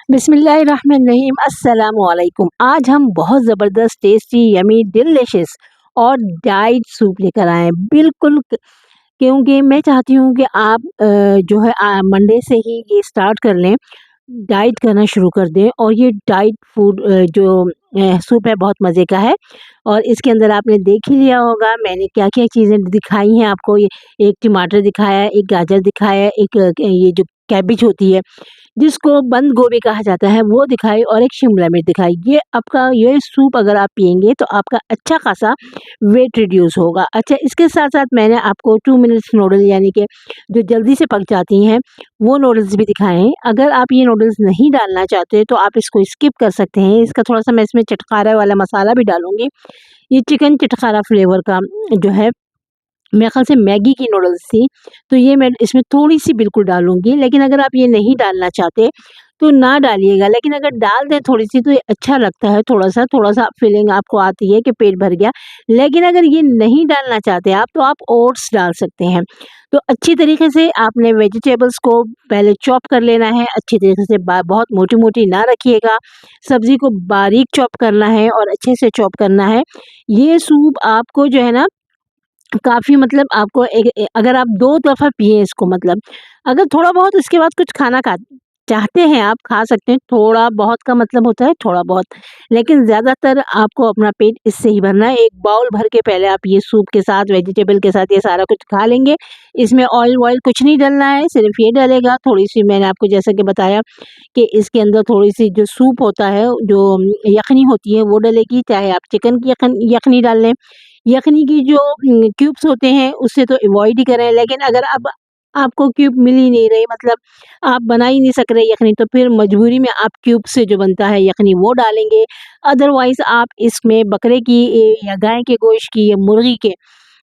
बिस्मिल्लाहिर्रहमानिर्रहीम अस्सलामुअलैकुम। आज हम बहुत ज़बरदस्त टेस्टी यमी डिलिशियस और डाइट सूप लेकर आए हैं। बिल्कुल क्योंकि मैं चाहती हूँ कि आप जो है मंडे से ही ये स्टार्ट कर लें, डाइट करना शुरू कर दें। और ये डाइट फूड जो सूप है बहुत मज़े का है। और इसके अंदर आपने देख ही लिया होगा मैंने क्या-क्या चीज़ें दिखाई हैं आपको। ये एक टमाटर दिखाया है, एक गाजर दिखाया है, एक ये जो कैबेज होती है जिसको बंद गोभी कहा जाता है वो दिखाई, और एक शिमला मिर्च दिखाई। ये आपका ये सूप अगर आप पिएंगे तो आपका अच्छा खासा वेट रिड्यूस होगा। अच्छा, इसके साथ साथ मैंने आपको 2 मिनट्स नूडल यानी कि जो जल्दी से पक जाती हैं वो नूडल्स भी दिखाए हैं। अगर आप ये नूडल्स नहीं डालना चाहते तो आप इसको स्किप कर सकते हैं। इसका थोड़ा-सा मैं इसमें चटकारा वाला मसाला भी डालूँगी। ये चिकन चटकारा फ्लेवर का जो है, मेरे ख़्याल से मैगी की नूडल्स थी, तो ये मैं इसमें थोड़ी-सी बिल्कुल डालूँगी। लेकिन अगर आप ये नहीं डालना चाहते, तो ना डालिएगा, लेकिन अगर डाल दें थोड़ी-सी तो ये अच्छा लगता है थोड़ा-सा फीलिंग आपको आती है कि पेट भर गया। लेकिन अगर ये नहीं डालना चाहते आप, तो आप ओट्स डाल सकते हैं। तो अच्छी तरीके से आपने वेजिटेबल्स को पहले चॉप कर लेना है, अच्छी तरीके से बा बहुत मोटी-मोटी ना रखिएगा, सब्ज़ी को बारीक चॉप करना है और अच्छे से चॉप करना है। ये सूप आपको जो है ना काफ़ी मतलब आपको अगर आप 2 दफ़ा पिएँ इसको, मतलब अगर थोड़ा बहुत उसके बाद कुछ खाना खा चाहते हैं आप खा सकते हैं, थोड़ा बहुत का मतलब होता है थोड़ा बहुत, लेकिन ज़्यादातर आपको अपना पेट इससे ही भरना है। एक बाउल भर के पहले आप ये सूप के साथ, वेजिटेबल के साथ ये सारा कुछ खा लेंगे। इसमें ऑयल-वॉयल कुछ नहीं डलना है, सिर्फ़ ये डलेगा थोड़ी-सी, मैंने आपको जैसा कि बताया कि इसके अंदर थोड़ी-सी जो सूप होता है, जो यखनी होती है वो डलेगी, चाहे आप चिकन की यखनी डाल लें। यखनी की जो क्यूब्स होते हैं उससे तो अवॉइड ही करें, लेकिन अगर अब आपको क्यूब मिल ही नहीं रही, मतलब आप बना ही नहीं सक रहे यखनी, तो फिर मजबूरी में आप क्यूब से जो बनता है यखनी वो डालेंगे। अदरवाइज़ आप इसमें बकरे की या गाय के गोश्त की या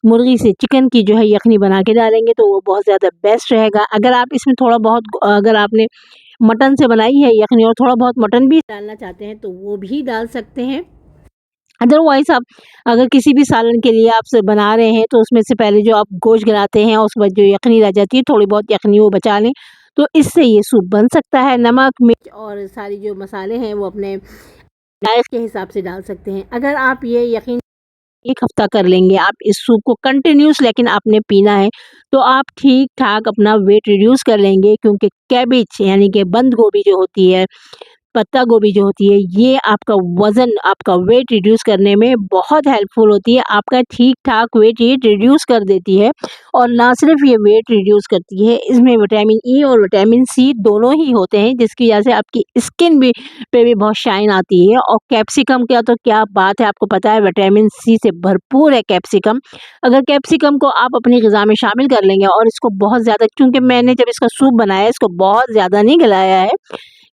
मुर्गी से चिकन की जो है यखनी बना के डालेंगे तो वो बहुत ज़्यादा बेस्ट रहेगा। अगर आप इसमें थोड़ा बहुत अगर आपने मटन से बनाई है यखनी और थोड़ा बहुत मटन भी डालना चाहते हैं तो वो भी डाल सकते हैं। अदरवाइज़ आप अगर किसी भी सालन के लिए आप स बना रहे हैं, तो उसमें से पहले जो आप गोश्त गलाते हैं, उसके बाद जो यखनी रह जाती है, थोड़ी बहुत यखनी वो बचा लें, तो इससे ये सूप बन सकता है। नमक, मिर्च और सारी जो मसाले हैं, वो अपने जायक़े के हिसाब से डाल सकते हैं। अगर आप ये यकीन 1 हफ़्ता कर लेंगे, आप इस सूप को कंटिन्यूअस लेकिन आपने पीना है, तो आप ठीक-ठाक अपना वेट रिड्यूस कर लेंगे, क्योंकि कैबेज यानी कि बंद गोभी जो होती है, पत्ता गोभी जो होती है, ये आपका वज़न, आपका वेट रिड्यूस करने में बहुत हेल्पफुल होती है। आपका ठीक-ठाक वेट ये रिड्यूस कर देती है, और ना सिर्फ़ ये वेट रिड्यूस करती है, इसमें विटामिन ई और विटामिन सी दोनों ही होते हैं, जिसकी वजह से आपकी स्किन भी पे भी बहुत शाइन आती है। और कैप्सिकम का तो क्या बात है, आपको पता है विटामिन सी से भरपूर है कैप्सिकम। अगर कैप्सिकम को आप अपनी ग़िज़ा में शामिल कर लेंगे और इसको बहुत ज़्यादा, क्योंकि मैंने जब इसका सूप बनाया, इसको बहुत ज़्यादा नहीं गलाया है,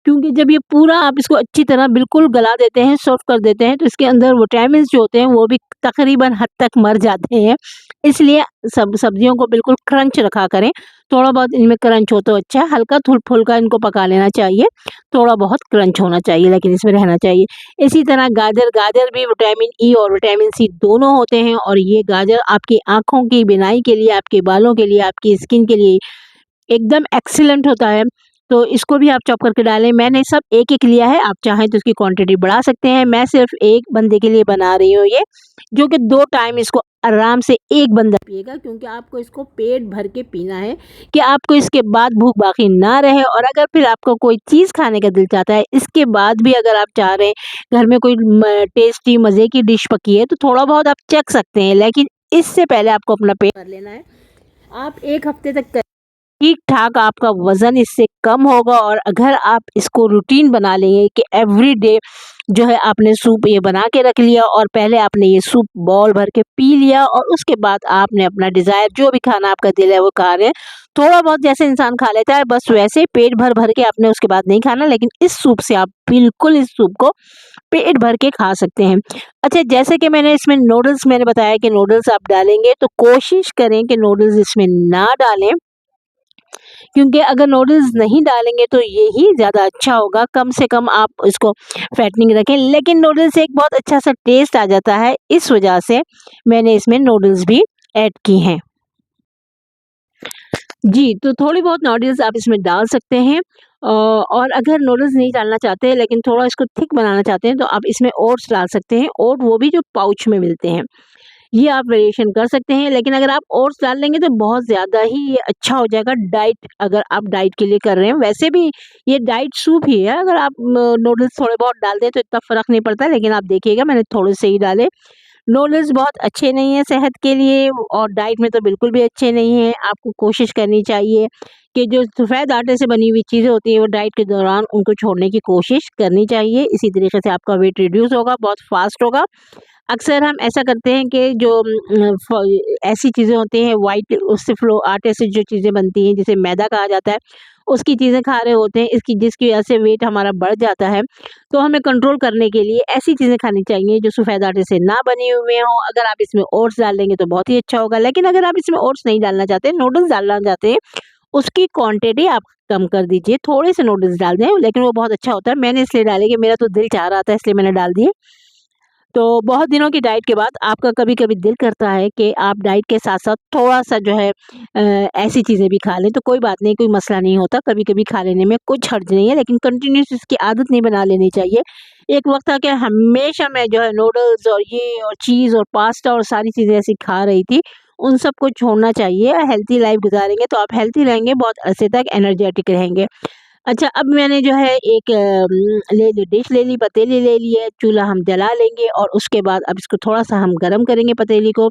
क्योंकि जब ये पूरा आप इसको अच्छी तरह बिल्कुल गला देते हैं, सॉफ़्ट कर देते हैं, तो इसके अंदर विटामिन्स जो होते हैं वो भी तकरीबन हद तक मर जाते हैं। इसलिए सब्जियों को बिल्कुल क्रंच रखा करें। थोड़ा बहुत इनमें क्रंच हो तो अच्छा है, हल्का फुल्का इनको पका लेना चाहिए, थोड़ा बहुत क्रंच होना चाहिए लेकिन इसमें रहना चाहिए। इसी तरह गाजर भी विटामिन ई और विटामिन सी दोनों होते हैं, और ये गाजर आपकी आँखों की बीनाई के लिए, आपके बालों के लिए, आपकी स्किन के लिए एकदम एक्सीलेंट होता है। तो इसको भी आप चॉप करके डालें। मैंने सब एक-एक लिया है, आप चाहें तो इसकी क्वांटिटी बढ़ा सकते हैं। मैं सिर्फ़ 1 बंदे के लिए बना रही हूँ ये, जो कि 2 टाइम इसको आराम से 1 बंदा पिएगा, क्योंकि आपको इसको पेट भर के पीना है कि आपको इसके बाद भूख बाकी ना रहे। और अगर फिर आपको कोई चीज़ खाने का दिल चाहता है, इसके बाद भी अगर आप चाह रहे हैं घर में कोई टेस्टी मज़े की डिश पकी है, तो थोड़ा बहुत आप चख सकते हैं, लेकिन इससे पहले आपको अपना पेट भर लेना है। आप 1 हफ़्ते तक ठीक-ठाक आपका वज़न इससे कम होगा। और अगर आप इसको रूटीन बना लेंगे कि एवरीडे जो है आपने सूप ये बना के रख लिया, और पहले आपने ये सूप बाउल भर के पी लिया, और उसके बाद आपने अपना डिज़ायर जो भी खाना आपका दिल है वो खा रहे हैं। थोड़ा बहुत जैसे इंसान खा लेता है, बस वैसे पेट भर-भर के आपने उसके बाद नहीं खाना, लेकिन इस सूप से आप बिल्कुल इस सूप को पेट भर के खा सकते हैं। अच्छा, जैसे कि मैंने इसमें नूडल्स मैंने बताया कि नूडल्स आप डालेंगे तो कोशिश करें कि नूडल्स इसमें ना डालें, क्योंकि अगर नूडल्स नहीं डालेंगे तो यही ज़्यादा अच्छा होगा। कम से कम आप इसको फैटनिंग रखें, लेकिन नूडल्स से एक बहुत अच्छा-सा टेस्ट आ जाता है, इस वजह से मैंने इसमें नूडल्स भी ऐड की हैं। जी, तो थोड़ी बहुत नूडल्स आप इसमें डाल सकते हैं, और अगर नूडल्स नहीं डालना चाहते हैं लेकिन थोड़ा इसको थिक बनाना चाहते हैं तो आप इसमें ओट्स डाल सकते हैं। ओट वो भी जो पाउच में मिलते हैं। ये आप वेरिएशन कर सकते हैं, लेकिन अगर आप ओट्स डाल देंगे तो बहुत ज़्यादा ही ये अच्छा हो जाएगा डाइट, अगर आप डाइट के लिए कर रहे हैं। वैसे भी ये डाइट सूप ही है, अगर आप नूडल्स थोड़े बहुत डाल दें तो इतना फ़र्क नहीं पड़ता, लेकिन आप देखिएगा मैंने थोड़े से ही डाले। नूडल्स बहुत अच्छे नहीं हैं सेहत के लिए और डाइट में तो बिल्कुल भी अच्छे नहीं हैं। आपको कोशिश करनी चाहिए कि जो सफ़ेद आटे से बनी हुई चीज़ें होती हैं वो डाइट के दौरान उनको छोड़ने की कोशिश करनी चाहिए। इसी तरीके से आपका वेट रिड्यूस होगा, बहुत फ़ास्ट होगा। अक्सर हम ऐसा करते हैं कि जो ऐसी चीज़ें होती हैं वाइट, उससे फ्लो आटे से जो चीज़ें बनती हैं जिसे मैदा कहा जाता है, उसकी चीज़ें खा रहे होते हैं, इसकी जिसकी वजह से वेट हमारा बढ़ जाता है। तो हमें कंट्रोल करने के लिए ऐसी चीज़ें खानी चाहिए जो सफ़ेद आटे से ना बनी हुई हों। अगर आप इसमें ओट्स डाल देंगे तो बहुत ही अच्छा होगा, लेकिन अगर आप इसमें ओट्स नहीं डालना चाहते, नूडल्स डालना चाहते हैं, उसकी क्वांटिटी आप कम कर दीजिए। थोड़े से नूडल्स डाल दें, लेकिन वो बहुत अच्छा होता है। मैंने इसलिए डाले कि मेरा तो दिल चाह रहा था, इसलिए मैंने डाल दिए। तो बहुत दिनों की डाइट के बाद आपका कभी-कभी दिल करता है कि आप डाइट के साथ-साथ थोड़ा-सा जो है ऐसी चीज़ें भी खा लें, तो कोई बात नहीं, कोई मसला नहीं होता, कभी-कभी खा लेने में कुछ हर्ज नहीं है, लेकिन कंटिन्यूअस इसकी आदत नहीं बना लेनी चाहिए। एक वक़्त था कि हमेशा मैं जो है नूडल्स और ये और चीज़ और पास्ता और सारी चीज़ें ऐसी खा रही थी, उन सबको छोड़ना चाहिए। हेल्थी लाइफ़ गुज़ारेंगे तो आप हेल्थी रहेंगे, बहुत अरसे तक एनर्जेटिक रहेंगे। अच्छा, अब मैंने जो है एक ले ली डिश ले ली, पतीली ले ली है, चूल्हा हम जला लेंगे और उसके बाद अब इसको थोड़ा-सा हम गरम करेंगे पतीली को।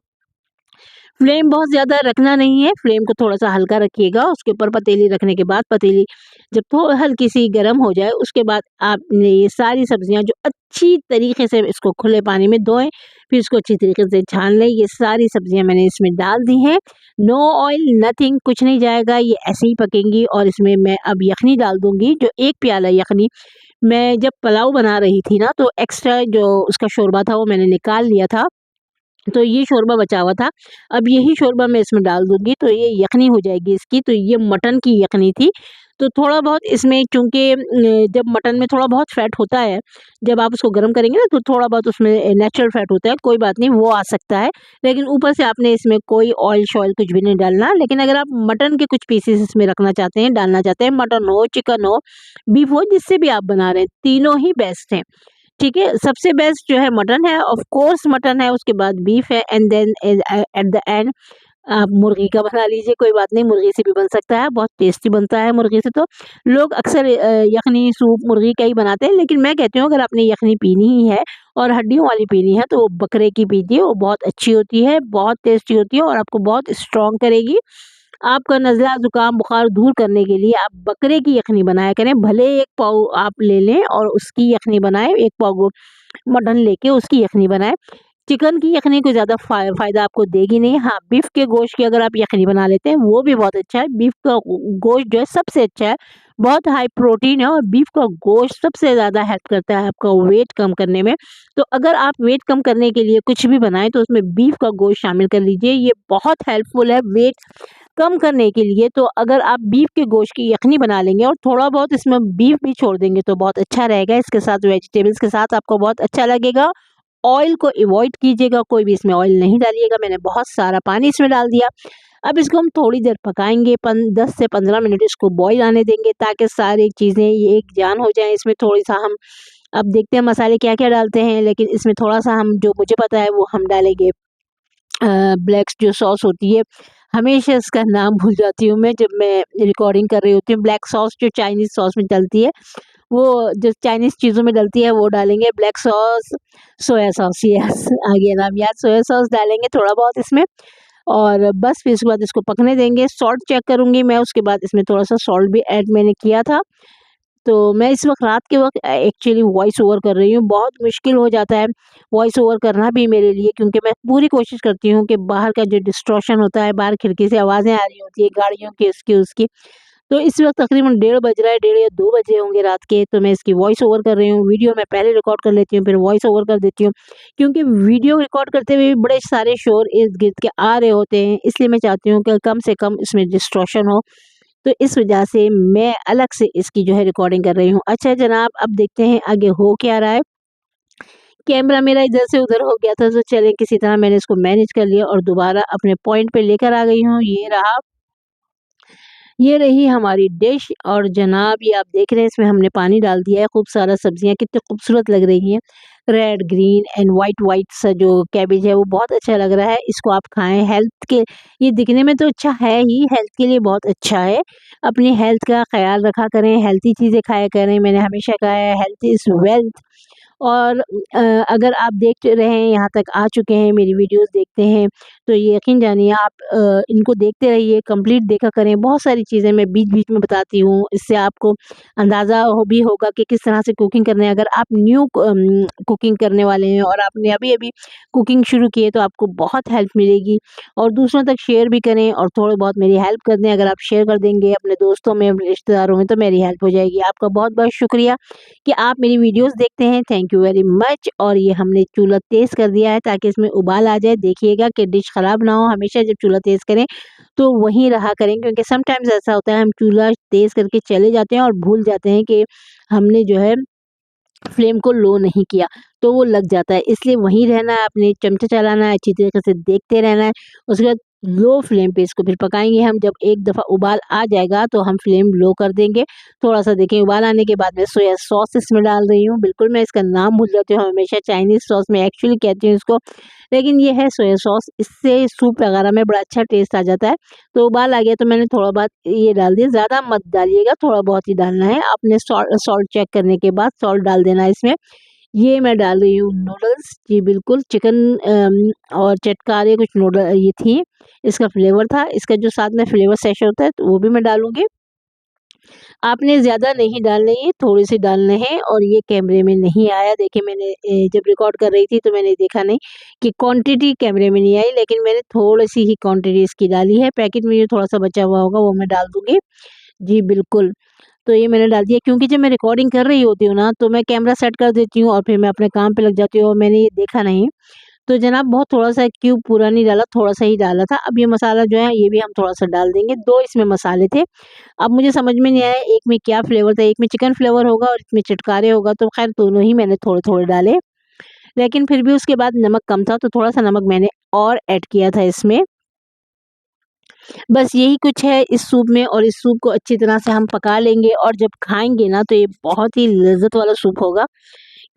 फ्लेम बहुत ज़्यादा रखना नहीं है, फ्लेम को थोड़ा-सा हल्का रखिएगा, उसके ऊपर पतीली रखने के बाद पतीली जब हल्की-सी गरम हो जाए, उसके बाद आपने ये सारी सब्जियाँ जो अच्छी तरीके से इसको खुले पानी में धोएँ, फिर इसको अच्छी तरीके से छान लें। ये सारी सब्जियाँ मैंने इसमें डाल दी हैं, नो ऑयल नथिंग, कुछ नहीं जाएगा, ये ऐसे ही पकेंगी और इसमें मैं अब यखनी डाल दूँगी, जो 1 प्याला यखनी मैं जब पुलाव बना रही थी ना, तो एक्स्ट्रा जो उसका शोरबा था, वो मैंने निकाल लिया था। तो ये शोरबा बचा हुआ था, अब यही शोरबा मैं इसमें डाल दूँगी, तो ये यखनी हो जाएगी इसकी। तो ये मटन की यखनी थी, तो थोड़ा बहुत इसमें चूँकि जब मटन में थोड़ा बहुत फैट होता है, जब आप उसको गरम करेंगे ना तो थोड़ा बहुत उसमें नेचुरल फैट होता है, कोई बात नहीं, वो आ सकता है। लेकिन ऊपर से आपने इसमें कोई ऑयल-शॉयल कुछ भी नहीं डालना। लेकिन अगर आप मटन के कुछ पीसेस इसमें रखना चाहते हैं, डालना चाहते हैं, मटन हो, चिकन हो, बीफ हो, जिससे भी आप बना रहे हैं, तीनों ही बेस्ट हैं। ठीक है, सबसे बेस्ट जो है मटन है, ऑफ कोर्स मटन है, उसके बाद बीफ है and then at the end आप मुर्गी का बना लीजिए, कोई बात नहीं, मुर्गी से भी बन सकता है, बहुत टेस्टी बनता है मुर्गी से। तो लोग अक्सर यखनी सूप मुर्गी का ही बनाते हैं, लेकिन मैं कहती हूँ अगर आपने यखनी पीनी ही है और हड्डियों वाली पीनी है तो बकरे की पीजिए, वो बहुत अच्छी होती है, बहुत टेस्टी होती है और आपको बहुत स्ट्रॉन्ग करेगी। आपका नज़ला, ज़ुकाम, बुखार दूर करने के लिए आप बकरे की यखनी बनाया करें, भले 1 पाव आप ले लें और उसकी यखनी बनाएँ, 1 पाव मटन लेके उसकी यखनी बनाएँ। चिकन की यखनी कोई ज़्यादा फ़ायदा आपको देगी नहीं। हाँ, बीफ के गोश्त की अगर आप यखनी बना लेते हैं, वो भी बहुत अच्छा है। बीफ का गोश्त जो है सबसे अच्छा है, बहुत हाई प्रोटीन है और बीफ का गोश्त सबसे ज़्यादा हेल्प करता है आपका वेट कम करने में। तो अगर आप वेट कम करने के लिए कुछ भी बनाएँ, तो उसमें बीफ का गोश्त शामिल कर लीजिए, ये बहुत हेल्पफुल है वेट कम करने के लिए। तो अगर आप बीफ के गोश्त की यखनी बना लेंगे और थोड़ा बहुत इसमें बीफ भी छोड़ देंगे तो बहुत अच्छा रहेगा। इसके साथ वेजिटेबल्स के साथ आपको बहुत अच्छा लगेगा। ऑयल को अवॉइड कीजिएगा, कोई भी इसमें ऑयल नहीं डालिएगा। मैंने बहुत सारा पानी इसमें डाल दिया। अब इसको हम थोड़ी देर पकाएँगे, 10 से 15 मिनट इसको बॉयल आने देंगे ताकि सारी चीज़ें ये एक जान हो जाएँ। इसमें थोड़ी-सा हम अब देखते हैं मसाले क्या-क्या डालते हैं, लेकिन इसमें थोड़ा-सा हम जो मुझे पता है वो हम डालेंगे ब्लैक जो सॉस होती है, हमेशा इसका नाम भूल जाती हूँ मैं जब मैं रिकॉर्डिंग कर रही होती हूँ। ब्लैक सॉस जो चाइनीज़ सॉस में डलती है, वो जो चाइनीज़ चीज़ों में डलती है वो डालेंगे। Black sauce, soya sauce, yes आ गया नाम याद। सोया सॉस डालेंगे थोड़ा बहुत इसमें और बस फिर उसके बाद इसको पकने देंगे। सॉल्ट चेक करूँगी मैं, उसके बाद इसमें थोड़ा-सा सॉल्ट भी ऐड मैंने किया था। तो मैं इस वक़्त रात के वक़्त एक्चुअली वॉइस ओवर कर रही हूँ, बहुत मुश्किल हो जाता है वॉइस ओवर करना भी मेरे लिए, क्योंकि मैं पूरी कोशिश करती हूँ कि बाहर का जो डिस्टॉर्शन होता है, बाहर खिड़की से आवाज़ें आ रही होती है गाड़ियों की, इसकी, उसकी। तो इस वक़्त तकरीबन 1:30 बज रहा है, 1:30 या 2 बजे होंगे रात के, तो मैं इसकी वॉइस ओवर कर रही हूँ। वीडियो मैं पहले रिकॉर्ड कर लेती हूँ, फिर वॉइस ओवर कर देती हूँ, क्योंकि वीडियो रिकॉर्ड करते हुए भी बड़े सारे शोर इर्द-गिर्द के आ रहे होते हैं, इसलिए मैं चाहती हूँ कि कम से कम इसमें डिस्टॉर्शन हो। तो इस वजह से मैं अलग से इसकी जो है रिकॉर्डिंग कर रही हूँ। अच्छा जनाब, अब देखते हैं आगे हो क्या रहा है। कैमरा मेरा इधर से उधर हो गया था, तो चलिए किसी तरह मैंने इसको मैनेज कर लिया और दोबारा अपने पॉइंट पे लेकर आ गई हूँ। ये रहा ये रही हमारी डिश और जनाब ये आप देख रहे हैं इसमें हमने पानी डाल दिया है। खूब सारा सब्जियां कितनी खूबसूरत लग रही हैं। Red green and white white सा जो कैबेज है वो बहुत अच्छा लग रहा है। इसको आप खाएं हेल्थ के, ये दिखने में तो अच्छा है ही, हेल्थ के लिए बहुत अच्छा है। अपनी हेल्थ का ख्याल रखा करें, हेल्थी चीज़ें खाया करें। मैंने हमेशा कहा है हेल्थ इज़ वेल्थ। और अगर आप देख रहे हैं यहाँ तक आ चुके हैं, मेरी वीडियोस देखते हैं, तो ये यकीन जानिए आप इनको देखते रहिए, कंप्लीट देखा करें। बहुत सारी चीज़ें मैं बीच-बीच में बताती हूँ, इससे आपको अंदाज़ा हो भी होगा कि किस तरह से कुकिंग करना है। अगर आप न्यू कुकिंग करने वाले हैं और आपने अभी-अभी कुकिंग शुरू की है तो आपको बहुत हेल्प मिलेगी। और दूसरों तक शेयर भी करें और थोड़े बहुत मेरी हेल्प कर दें। अगर आप शेयर कर देंगे अपने दोस्तों में, अपने रिश्तेदारों में, तो मेरी हेल्प हो जाएगी। आपका बहुत-बहुत शुक्रिया कि आप मेरी वीडियोस देखते हैं। Thank you very much. और ये हमने चूल्हा तेज़ कर दिया है ताकि इसमें उबाल आ जाए। देखिएगा कि डिश ख़राब ना हो। हमेशा जब चूल्हा तेज़ करें तो वहीं रहा करें, क्योंकि समटाइम्स ऐसा होता है हम चूल्हा तेज़ करके चले जाते हैं और भूल जाते हैं कि हमने जो है फ्लेम को लो नहीं किया, तो वो लग जाता है। इसलिए वहीं रहना है, अपने चमचा चलाना है, अच्छी तरीके से देखते रहना है। उसके बाद लो फ्लेम पे इसको फिर पकाएँगे हम। जब एक दफ़ा उबाल आ जाएगा तो हम फ्लेम लो कर देंगे। थोड़ा-सा देखिए उबाल आने के बाद मैं सोया सॉस इसमें डाल रही हूँ। बिल्कुल मैं इसका नाम भूल जाती हूँ, हमेशा चाइनीज़ सॉस मैं एक्चुअली कहती हूँ इसको, लेकिन ये है सोया सॉस। इससे सूप वगैरह में बड़ा अच्छा टेस्ट आ जाता है। तो उबाल आ गया तो मैंने थोड़ा बहुत ये डाल दिया, ज़्यादा मत डालिएगा, थोड़ा बहुत ही डालना है। आपने सॉल्ट चेक करने के बाद सॉल्ट डाल देना है इसमें। ये मैं डाल रही हूँ नूडल्स, जी बिल्कुल चिकन और चटकारे कुछ नूडल ये थी, इसका फ्लेवर था। इसका जो साथ में फ्लेवर सेश होता है तो वो भी मैं डालूँगी। आपने ज़्यादा नहीं डालने हैं, थोड़े-से डालने हैं। और ये कैमरे में नहीं आया, देखिए मैंने जब रिकॉर्ड कर रही थी तो मैंने देखा नहीं कि क्वांटिटी कैमरे में नहीं आई, लेकिन मैंने थोड़ी-सी ही क्वांटिटी इसकी डाली है। पैकेट में जो थोड़ा-सा बचा हुआ होगा वो मैं डाल दूँगी। जी बिल्कुल, तो ये मैंने डाल दिया क्योंकि जब मैं रिकॉर्डिंग कर रही होती हूँ ना, तो मैं कैमरा सेट कर देती हूँ और फिर मैं अपने काम पे लग जाती हूँ और मैंने ये देखा नहीं। तो जनाब बहुत थोड़ा-सा क्यूब पूरा नहीं डाला, थोड़ा-सा ही डाला था। अब ये मसाला जो है ये भी हम थोड़ा-सा डाल देंगे। 2 इसमें मसाले थे। अब मुझे समझ में नहीं आया एक में क्या फ्लेवर था, एक में चिकन फ्लेवर होगा और इसमें चटकारे होगा, तो ख़ैर दोनों ही मैंने थोड़े-थोड़े डाले। लेकिन फिर भी उसके बाद नमक कम था तो थोड़ा-सा नमक मैंने और ऐड किया था इसमें। बस यही कुछ है इस सूप में और इस सूप को अच्छी तरह से हम पका लेंगे और जब खाएँगे ना तो ये बहुत ही लज़्ज़त वाला सूप होगा,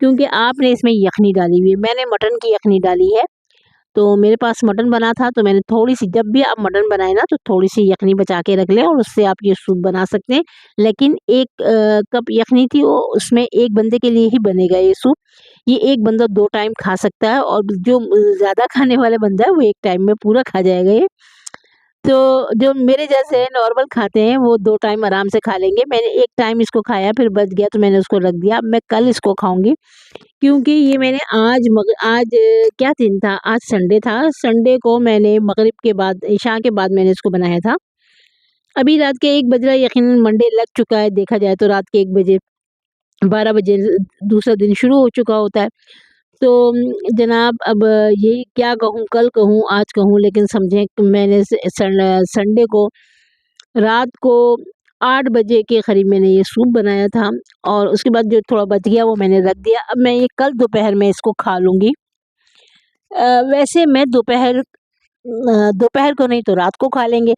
क्योंकि आपने इसमें यखनी डाली हुई है। मैंने मटन की यखनी डाली है। तो मेरे पास मटन बना था तो मैंने थोड़ी-सी, जब भी आप मटन बनाएँ ना तो थोड़ी-सी यखनी बचा के रख लें और उससे आप ये सूप बना सकते हैं। लेकिन 1 कप यखनी थी, वो उसमें 1 बंदे के लिए ही बनेगा ये सूप। ये 1 बंदा 2 टाइम खा सकता है और जो ज़्यादा खाने वाला बंदा है वो 1 टाइम में पूरा खा जाएगा ये। तो जो मेरे जैसे नॉर्मल खाते हैं वो 2 टाइम आराम से खा लेंगे। मैंने 1 टाइम इसको खाया फिर बच गया तो मैंने उसको रख दिया। अब मैं कल इसको खाऊँगी। क्योंकि ये मैंने आज क्या दिन था? आज संडे था। संडे को मैंने मग़रिब के बाद, इशा के बाद मैंने इसको बनाया था। अभी रात के 1 बज रहा है, यकीनन मंडे लग चुका है, देखा जाए तो रात के 1 बजे, 12 बजे दूसरा दिन शुरू हो चुका होता है। तो जनाब अब ये क्या कहूँ, कल कहूँ, आज कहूँ, लेकिन समझें कि मैंने संडे को रात को 8 बजे के करीब मैंने ये सूप बनाया था और उसके बाद जो थोड़ा बच गया वो मैंने रख दिया। अब मैं ये कल दोपहर में इसको खा लूँगी। वैसे मैं दोपहर को नहीं तो रात को खा लेंगे।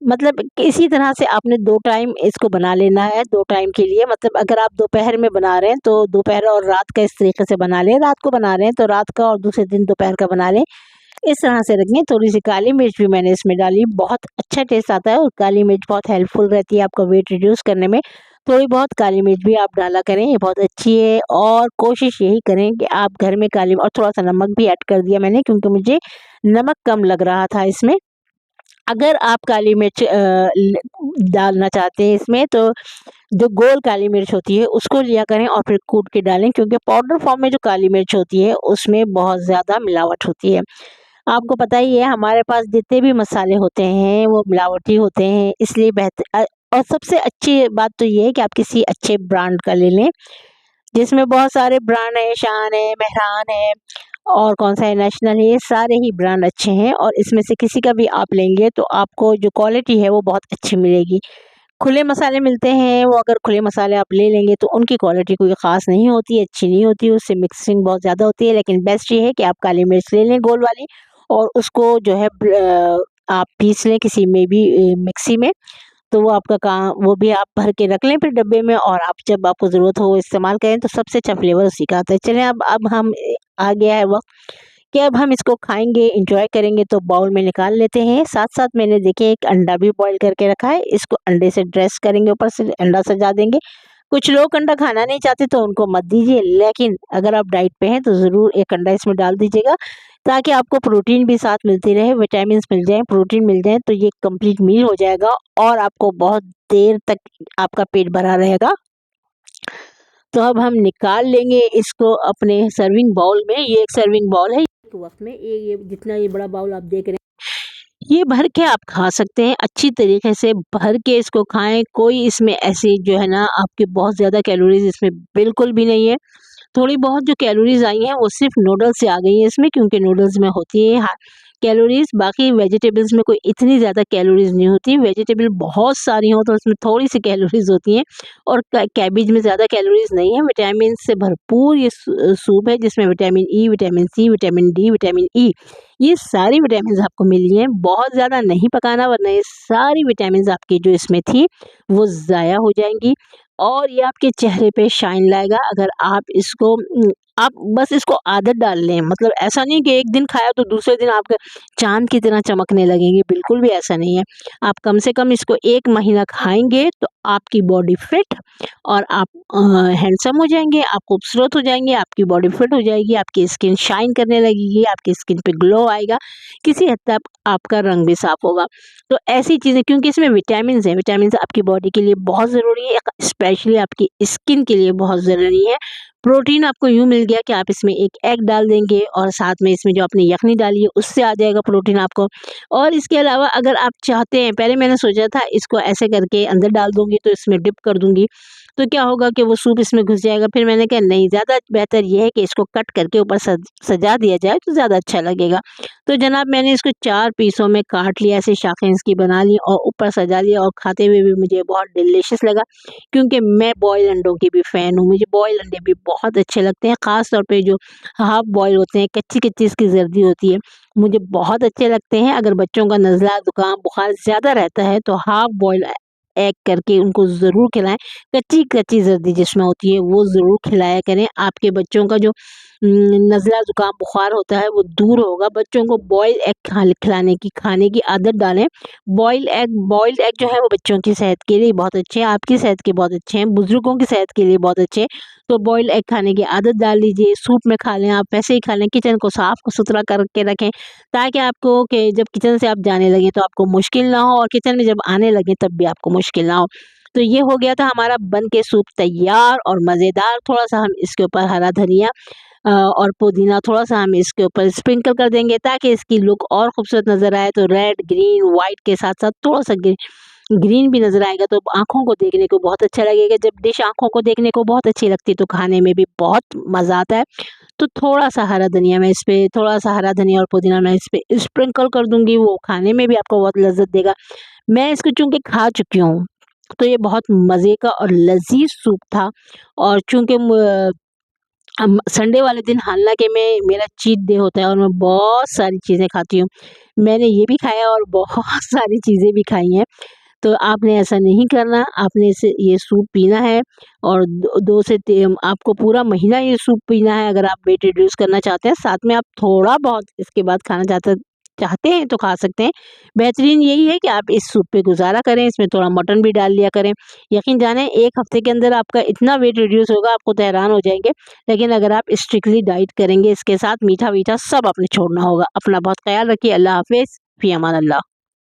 मतलब इसी तरह से आपने 2 टाइम इसको बना लेना है, 2 टाइम के लिए। मतलब अगर आप दोपहर में बना रहे हैं तो दोपहर और रात का इस तरीके से बना लें, रात को बना रहे हैं तो रात का और दूसरे दिन दोपहर का बना लें। इस तरह से रखें। थोड़ी-सी काली मिर्च भी मैंने इसमें डाली, बहुत अच्छा टेस्ट आता है और काली मिर्च बहुत हेल्पफुल रहती है आपका वेट रिड्यूस करने में। थोड़ी बहुत काली मिर्च भी आप डाला करें, ये बहुत अच्छी है और कोशिश यही करें कि आप घर में काली, और थोड़ा-सा नमक भी ऐड कर दिया मैंने क्योंकि मुझे नमक कम लग रहा था इसमें। अगर आप काली मिर्च डालना चाहते हैं इसमें तो जो गोल काली मिर्च होती है उसको लिया करें और फिर कूट के डालें, क्योंकि पाउडर फॉर्म में जो काली मिर्च होती है उसमें बहुत ज़्यादा मिलावट होती है। आपको पता ही है हमारे पास जितने भी मसाले होते हैं वो मिलावटी होते हैं, इसलिए और सबसे अच्छी बात तो ये है कि आप किसी अच्छे ब्रांड का ले लें, जिसमें बहुत सारे ब्रांड हैं, शान है, मेहरान है और कौन-सा है, नेशनल है, ये सारे ही ब्रांड अच्छे हैं और इसमें से किसी का भी आप लेंगे तो आपको जो क्वालिटी है वो बहुत अच्छी मिलेगी। खुले मसाले मिलते हैं, वो अगर खुले मसाले आप ले लेंगे तो उनकी क्वालिटी कोई ख़ास नहीं होती, अच्छी नहीं होती, उससे मिक्सिंग बहुत ज़्यादा होती है। लेकिन बेस्ट ये है कि आप काली मिर्च ले लें गोल वाली और उसको जो है आप पीस लें किसी में भी मिक्सी में। तो वो आपका काम, वो भी आप भर के रख लें फिर डब्बे में, और आप जब आपको ज़रूरत हो इस्तेमाल करें, तो सबसे अच्छा फ्लेवर उसी का आता है। चलें अब हम आ गया है वक़्त कि अब हम इसको खाएँगे, एंजॉय करेंगे, तो बाउल में निकाल लेते हैं। साथ-साथ मैंने देखिए एक अंडा भी बॉयल करके रखा है, इसको अंडे से ड्रेस करेंगे, ऊपर से अंडा सजा देंगे। कुछ लोग अंडा खाना नहीं चाहते तो उनको मत दीजिए, लेकिन अगर आप डाइट पे हैं तो ज़रूर एक अंडा इसमें डाल दीजिएगा, ताकि आपको प्रोटीन भी साथ मिलती रहे, विटामिन्स मिल जाएँ, प्रोटीन मिल जाए, तो ये कंप्लीट मील हो जाएगा और आपको बहुत देर तक आपका पेट भरा रहेगा। तो अब हम निकाल लेंगे इसको अपने सर्विंग बाउल में। ये एक सर्विंग बाउल है, एक वक्त में ये जितना ये बड़ा बाउल आप देख रहे हैं, ये भर के आप खा सकते हैं। अच्छी तरीके से भर के इसको खाएं। कोई इसमें ऐसी जो है ना आपकी बहुत ज़्यादा कैलोरीज इसमें बिल्कुल भी नहीं है। थोड़ी बहुत जो कैलोरीज आई हैं वो सिर्फ नूडल्स से आ गई हैं इसमें, क्योंकि नूडल्स में होती है कैलोरीज। बाकी वेजिटेबल्स में कोई इतनी ज़्यादा कैलोरीज नहीं होती। वेजिटेबल बहुत सारी हो तो उसमें थोड़ी सी कैलोरीज होती हैं, और कैबेज में ज़्यादा कैलोरीज नहीं है। विटामिन से भरपूर ये सूप है, जिसमें vitamin E, vitamin C, vitamin D, vitamin E, ये सारी विटामिन आपको मिल रही हैं। बहुत ज़्यादा नहीं पकाना, वरना ये सारी विटामिन आपकी जो इसमें थी वो ज़ाया हो जाएंगी, और ये आपके चेहरे पे शाइन लाएगा। अगर आप इसको आप बस इसको आदत डाल लें, मतलब ऐसा नहीं कि एक दिन खाया तो दूसरे दिन आप चाँद की तरह चमकने लगेंगे, बिल्कुल भी ऐसा नहीं है। आप कम से कम इसको 1 महीना खाएँगे तो आपकी बॉडी फिट, और आप हैंडसम हो जाएँगे, आप खूबसूरत हो जाएँगे, आपकी बॉडी फिट हो जाएगी, आपकी स्किन शाइन करने लगेगी, आपकी स्किन पे ग्लो आएगा, किसी हद तक आपका रंग भी साफ होगा। तो ऐसी चीज़ें, क्योंकि इसमें विटामिन्स हैं, विटामिन्स आपकी बॉडी के लिए बहुत ज़रूरी है, स्पेशली आपकी स्किन के लिए बहुत ज़रूरी है। प्रोटीन आपको यूँ मिल गया कि आप इसमें एक एग डाल देंगे, और साथ में इसमें जो आपने यखनी डाली है उससे आ जाएगा प्रोटीन आपको। और इसके अलावा अगर आप चाहते हैं, पहले मैंने सोचा था इसको ऐसे करके अंदर डाल दूँगी तो इसमें डिप कर दूँगी, तो क्या होगा कि वो सूप इसमें घुस जाएगा। फिर मैंने कहा नहीं, ज़्यादा बेहतर ये है कि इसको कट करके ऊपर सजा दिया जाए तो ज़्यादा अच्छा लगेगा। तो जनाब मैंने इसको 4 पीसों में काट लिया, ऐसे शाखें इसकी बना ली और ऊपर सजा लिया, और खाते हुए भी मुझे बहुत डिलीशियस लगा, क्योंकि मैं बॉयल अंडों की भी फ़ैन हूँ। मुझे बॉयल अंडे भी बहुत अच्छे लगते हैं, ख़ास तौर पे जो हाफ़ बॉयल होते हैं, कच्ची-कच्ची इसकी ज़र्दी होती है, मुझे बहुत अच्छे लगते हैं। अगर बच्चों का नज़ला, ज़ुकाम, बुखार ज़्यादा रहता है तो हाफ़ बॉयल एग करके उनको ज़रूर खिलाएँ। कच्ची-कच्ची ज़र्दी जिसमें होती है वो ज़रूर खिलाया करें। आपके बच्चों का जो नज़ला, ज़ुकाम, बुखार होता है वो दूर होगा। बच्चों को बॉयल एग खाने की आदत डालें। बॉइल्ड एग जो है वो बच्चों की सेहत के लिए बहुत अच्छे हैं, आपकी सेहत के बहुत अच्छे हैं, बुज़ुर्गों की सेहत के लिए बहुत अच्छे हैं। तो बॉइल्ड एग खाने की आदत डाल लीजिए, सूप में खा लें, आप वैसे ही खा लें। किचन को साफ़-सुथरा करके रखें, ताकि आपको कि जब किचन से आप जाने लगें तो आपको मुश्किल ना हो, और किचन में जब आने लगें तब भी आपको मुश्किल ना हो। तो ये हो गया था हमारा बन के सूप तैयार और मज़ेदार। थोड़ा-सा हम इसके ऊपर हरा धनिया और पुदीना थोड़ा-सा हम इसके ऊपर स्प्रिंकल कर देंगे, ताकि इसकी लुक और खूबसूरत नज़र आए। तो रेड, ग्रीन, व्हाइट के साथ-साथ थोड़ा-सा ग्रीन भी नज़र आएगा, तो आँखों को देखने को बहुत अच्छा लगेगा। जब डिश आँखों को देखने को बहुत अच्छी लगती है तो खाने में भी बहुत मज़ा आता है। तो थोड़ा-सा हरा धनिया मैं इसपे, थोड़ा-सा हरा धनिया और पुदीना मैं इसपे स्प्रिंकल कर दूँगी, वो खाने में भी आपको बहुत लज़्ज़त देगा। मैं इसको चूँकि खा चुकी हूँ, तो ये बहुत मज़े का और लज़ीज़ सूप था। और चूँकि संडे वाले दिन हालाँकि मेरा चीट डे होता है और मैं बहुत सारी चीज़ें खाती हूँ। मैंने ये भी खाया और बहुत सारी चीज़ें भी खाई हैं। तो आपने ऐसा नहीं करना, आपने इसे ये सूप पीना है, और 2 से ती आपको पूरा महीना ये सूप पीना है, अगर आप वेट रिड्यूस करना चाहते हैं। साथ में आप थोड़ा-बहुत इसके बाद खाना चाहते हैं तो खा सकते हैं। बेहतरीन यही है कि आप इस सूप पे गुज़ारा करें, इसमें थोड़ा मटन भी डाल लिया करें। यकीन जानें 1 हफ़्ते के अंदर आपका इतना वेट रिड्यूस होगा, आप खुद हैरान हो जाएँगे। लेकिन अगर आप स्ट्रिक्टली डाइट करेंगे, इसके साथ मीठा-वीठा सब आपने छोड़ना होगा। अपना बहुत ख़्याल रखिए। अल्लाह हाफ़िज़। फ़ी अमान अल्लाह।